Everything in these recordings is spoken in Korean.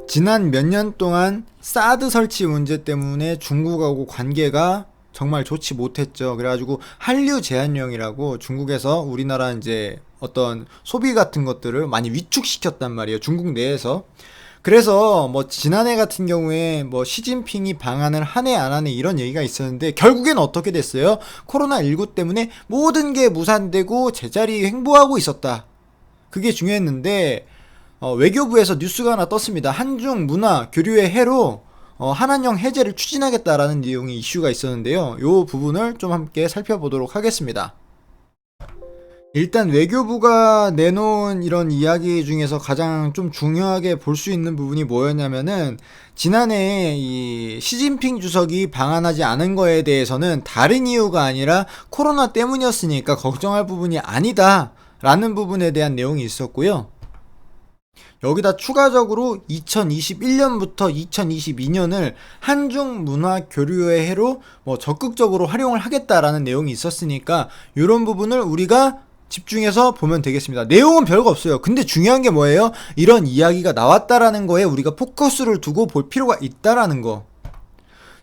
지난 몇 년 동안 사드 설치 문제 때문에 중국하고 관계가 정말 좋지 못했죠. 그래가지고 한류 제한령이라고 중국에서 우리나라 이제 어떤 소비 같은 것들을 많이 위축시켰단 말이에요. 중국 내에서. 그래서 뭐 지난해 같은 경우에 뭐 시진핑이 방한을 하네 안 하네 이런 얘기가 있었는데 결국엔 어떻게 됐어요? 코로나19 때문에 모든 게 무산되고 제자리 횡보하고 있었다. 그게 중요했는데 외교부에서 뉴스가 하나 떴습니다. 한중 문화 교류의 해로 한한령 해제를 추진하겠다라는 내용의 이슈가 있었는데요. 요 부분을 좀 함께 살펴보도록 하겠습니다. 일단 외교부가 내놓은 이런 이야기 중에서 가장 좀 중요하게 볼 수 있는 부분이 뭐였냐면은 지난해 이 시진핑 주석이 방한하지 않은 거에 대해서는 다른 이유가 아니라 코로나 때문이었으니까 걱정할 부분이 아니다 라는 부분에 대한 내용이 있었고요. 여기다 추가적으로 2021년부터 2022년을 한중 문화 교류의 해로 적극적으로 활용을 하겠다라는 내용이 있었으니까 이런 부분을 우리가 집중해서 보면 되겠습니다. 내용은 별거 없어요. 근데 중요한 게 뭐예요? 이런 이야기가 나왔다라는 거에 우리가 포커스를 두고 볼 필요가 있다라는 거.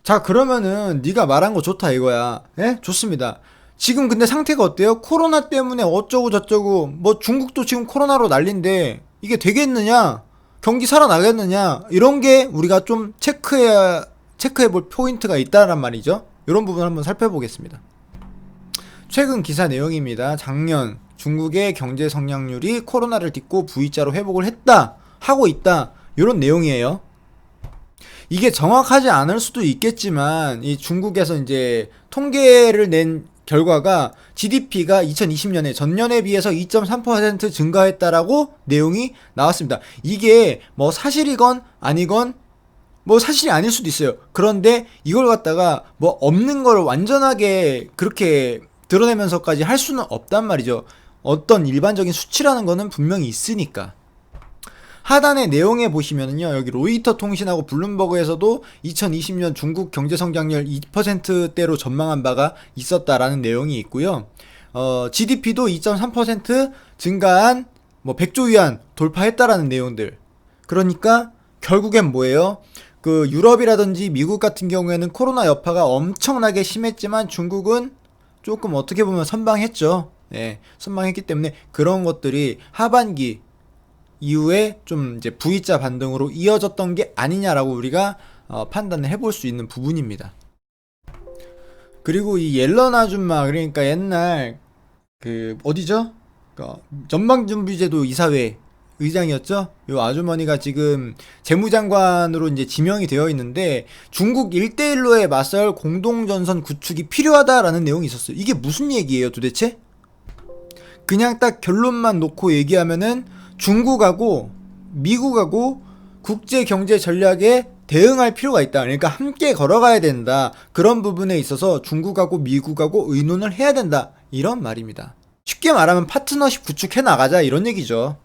자, 그러면은 네가 말한 거 좋다 이거야. 예? 좋습니다. 지금 근데 상태가 어때요? 코로나 때문에 어쩌고 저쩌고 뭐 중국도 지금 코로나로 난린데 이게 되겠느냐? 경기 살아나겠느냐? 이런 게 우리가 좀 체크해 볼 포인트가 있다란 말이죠. 이런 부분 한번 살펴보겠습니다. 최근 기사 내용입니다. 작년 중국의 경제 성장률이 코로나를 딛고 V자로 회복을 했다, 하고 있다. 이런 내용이에요. 이게 정확하지 않을 수도 있겠지만 이 중국에서 이제 통계를 낸 결과가 GDP가 2020년에 전년에 비해서 2.3% 증가했다라고 내용이 나왔습니다. 이게 뭐 사실이건 아니건 뭐 사실이 아닐 수도 있어요. 그런데 이걸 갖다가 뭐 없는 걸 완전하게 그렇게 드러내면서까지 할 수는 없단 말이죠. 어떤 일반적인 수치라는 거는 분명히 있으니까. 하단의 내용에 보시면은요, 여기 로이터 통신하고 블룸버그에서도 2020년 중국 경제 성장률 2%대로 전망한 바가 있었다라는 내용이 있고요. GDP도 2.3% 증가한 100조 위안 돌파했다라는 내용들. 그러니까 결국엔 뭐예요? 그 유럽이라든지 미국 같은 경우에는 코로나 여파가 엄청나게 심했지만 중국은 조금 어떻게 보면 선방했죠. 네, 선방했기 때문에 그런 것들이 하반기 이후에 좀 이제 V자 반등으로 이어졌던 게 아니냐라고 우리가 판단을 해볼 수 있는 부분입니다. 그리고 이 옐런 아줌마, 그러니까 옛날 그 어디죠? 전방준비제도 이사회 의장이었죠? 요 아주머니가 지금 재무장관으로 이제 지명이 되어 있는데 중국 1대1로에 맞설 공동전선 구축이 필요하다라는 내용이 있었어요. 이게 무슨 얘기예요 도대체? 그냥 딱 결론만 놓고 얘기하면은 중국하고 미국하고 국제 경제 전략에 대응할 필요가 있다. 그러니까 함께 걸어가야 된다. 그런 부분에 있어서 중국하고 미국하고 의논을 해야 된다. 이런 말입니다. 쉽게 말하면 파트너십 구축해 나가자 이런 얘기죠.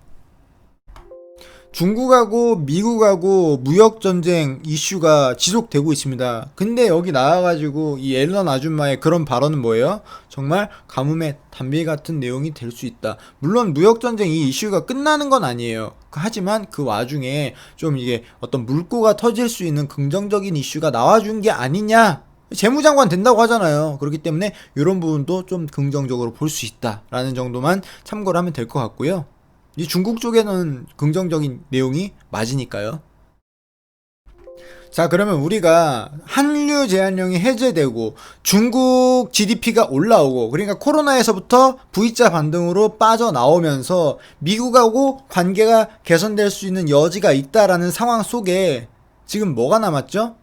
중국하고 미국하고 무역전쟁 이슈가 지속되고 있습니다. 근데 여기 나와가지고 이 앨런 아줌마의 그런 발언은 뭐예요? 정말 가뭄에 단비 같은 내용이 될 수 있다. 물론 무역전쟁 이 이슈가 끝나는 건 아니에요. 하지만 그 와중에 좀 이게 어떤 물꼬가 터질 수 있는 긍정적인 이슈가 나와준 게 아니냐? 재무장관 된다고 하잖아요. 그렇기 때문에 이런 부분도 좀 긍정적으로 볼 수 있다라는 정도만 참고를 하면 될 것 같고요. 이 중국 쪽에는 긍정적인 내용이 맞으니까요. 자, 그러면 우리가 한류 제한령이 해제되고 중국 GDP가 올라오고 그러니까 코로나에서부터 V자 반등으로 빠져나오면서 미국하고 관계가 개선될 수 있는 여지가 있다라는 상황 속에 지금 뭐가 남았죠?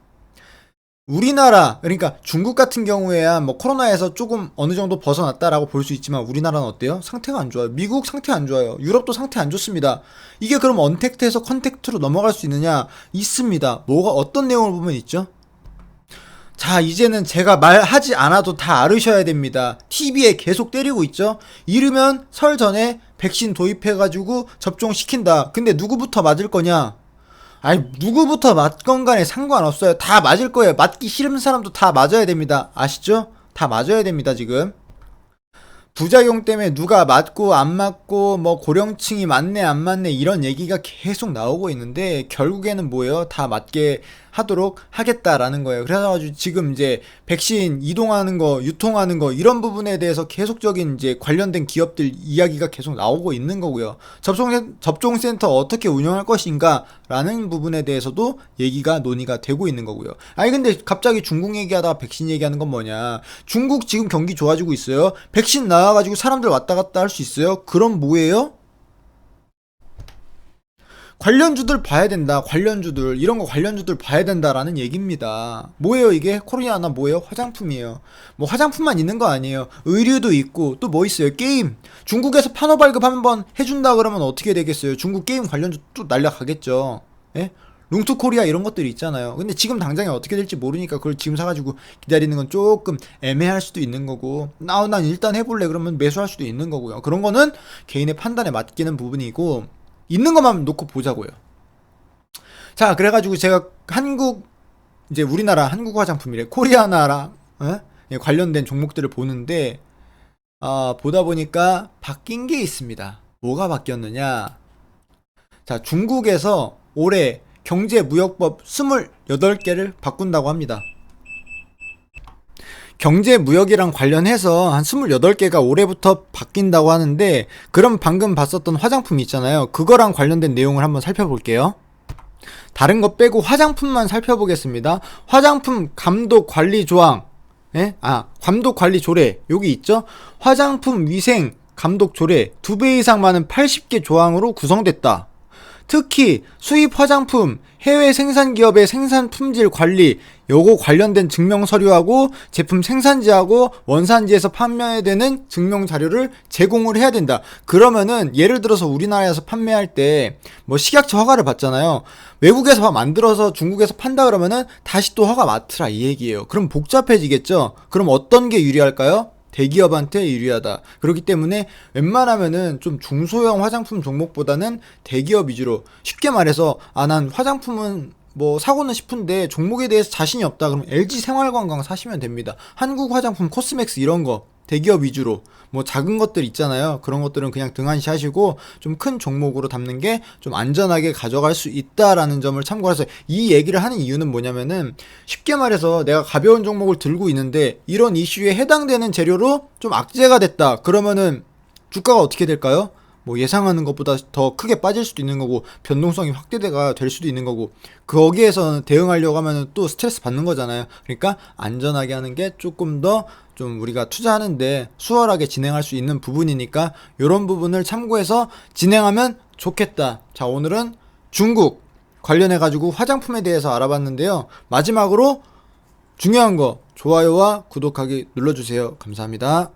우리나라, 그러니까 중국 같은 경우에야 뭐 코로나에서 조금 어느 정도 벗어났다라고 볼 수 있지만 우리나라는 어때요? 상태가 안 좋아요. 미국 상태 안 좋아요. 유럽도 상태 안 좋습니다. 이게 그럼 언택트에서 컨택트로 넘어갈 수 있느냐? 있습니다. 뭐가 어떤 내용을 보면 있죠? 자, 이제는 제가 말하지 않아도 다 알으셔야 됩니다. TV에 계속 때리고 있죠? 이르면 설 전에 백신 도입해가지고 접종시킨다. 근데 누구부터 맞을 거냐? 아니, 누구부터 맞건 간에 상관없어요. 다 맞을 거예요. 맞기 싫은 사람도 다 맞아야 됩니다. 아시죠? 다 맞아야 됩니다, 지금. 부작용 때문에 누가 맞고 안 맞고 뭐 고령층이 맞네 안 맞네 이런 얘기가 계속 나오고 있는데 결국에는 뭐예요? 다 맞게 하도록 하겠다라는 거예요. 그래가지고 지금 이제 백신 이동하는 거, 유통하는 거 이런 부분에 대해서 계속적인 이제 관련된 기업들 이야기가 계속 나오고 있는 거고요. 접종센터 어떻게 운영할 것인가라는 부분에 대해서도 얘기가 논의가 되고 있는 거고요. 아니 근데 갑자기 중국 얘기하다가 백신 얘기하는 건 뭐냐? 중국 지금 경기 좋아지고 있어요. 백신 나와가지고 사람들 왔다 갔다 할 수 있어요. 그럼 뭐예요? 관련주들 봐야 된다. 관련주들 이런 거 관련주들 봐야 된다라는 얘기입니다. 뭐예요 이게? 코리아나 뭐예요? 화장품이에요. 뭐 화장품만 있는 거 아니에요. 의류도 있고 또 뭐 있어요? 게임. 중국에서 판호 발급 한번 해준다 그러면 어떻게 되겠어요? 중국 게임 관련주 또 날라가겠죠. 예? 룽투 코리아 이런 것들이 있잖아요. 근데 지금 당장에 어떻게 될지 모르니까 그걸 지금 사가지고 기다리는 건 조금 애매할 수도 있는 거고, 난 일단 해볼래 그러면 매수할 수도 있는 거고요. 그런 거는 개인의 판단에 맡기는 부분이고, 있는 것만 놓고 보자고요. 자, 그래가지고 제가 이제 우리나라 한국 화장품이래. 코리아나라, 예, 관련된 종목들을 보는데, 보다 보니까 바뀐 게 있습니다. 뭐가 바뀌었느냐. 자, 중국에서 올해 경제무역법 28개를 바꾼다고 합니다. 경제무역이랑 관련해서 한 28개가 올해부터 바뀐다고 하는데, 그럼 방금 봤었던 화장품 있잖아요. 그거랑 관련된 내용을 한번 살펴볼게요. 다른 거 빼고 화장품만 살펴보겠습니다. 화장품 감독 관리 조항, 예? 감독 관리 조례 여기 있죠? 화장품 위생 감독 조례 2배 이상 많은 80개 조항으로 구성됐다. 특히 수입 화장품 해외 생산 기업의 생산 품질 관리 요거 관련된 증명 서류하고 제품 생산지하고 원산지에서 판매되는 증명 자료를 제공을 해야 된다. 그러면은 예를 들어서 우리나라에서 판매할 때 뭐 식약처 허가를 받잖아요. 외국에서 만들어서 중국에서 판다 그러면은 다시 또 허가 맡으라 이 얘기예요. 그럼 복잡해지겠죠. 그럼 어떤 게 유리할까요? 대기업한테 유리하다. 그렇기 때문에 웬만하면은 좀 중소형 화장품 종목보다는 대기업 위주로, 쉽게 말해서 난 화장품은 뭐 사고는 싶은데 종목에 대해서 자신이 없다 그럼 LG 생활관광 사시면 됩니다. 한국 화장품 코스맥스 이런 거 대기업 위주로, 뭐 작은 것들 있잖아요. 그런 것들은 그냥 등한시 하시고 좀 큰 종목으로 담는 게 좀 안전하게 가져갈 수 있다라는 점을 참고해서 이 얘기를 하는 이유는 뭐냐면은, 쉽게 말해서 내가 가벼운 종목을 들고 있는데 이런 이슈에 해당되는 재료로 좀 악재가 됐다 그러면은 주가가 어떻게 될까요? 뭐 예상하는 것보다 더 크게 빠질 수도 있는 거고 변동성이 확대가 될 수도 있는 거고, 거기에서 대응하려고 하면 또 스트레스 받는 거잖아요. 그러니까 안전하게 하는 게 조금 더 좀 우리가 투자하는데 수월하게 진행할 수 있는 부분이니까 이런 부분을 참고해서 진행하면 좋겠다. 자, 오늘은 중국 관련해 가지고 화장품에 대해서 알아봤는데요. 마지막으로 중요한 거 좋아요와 구독하기 눌러주세요. 감사합니다.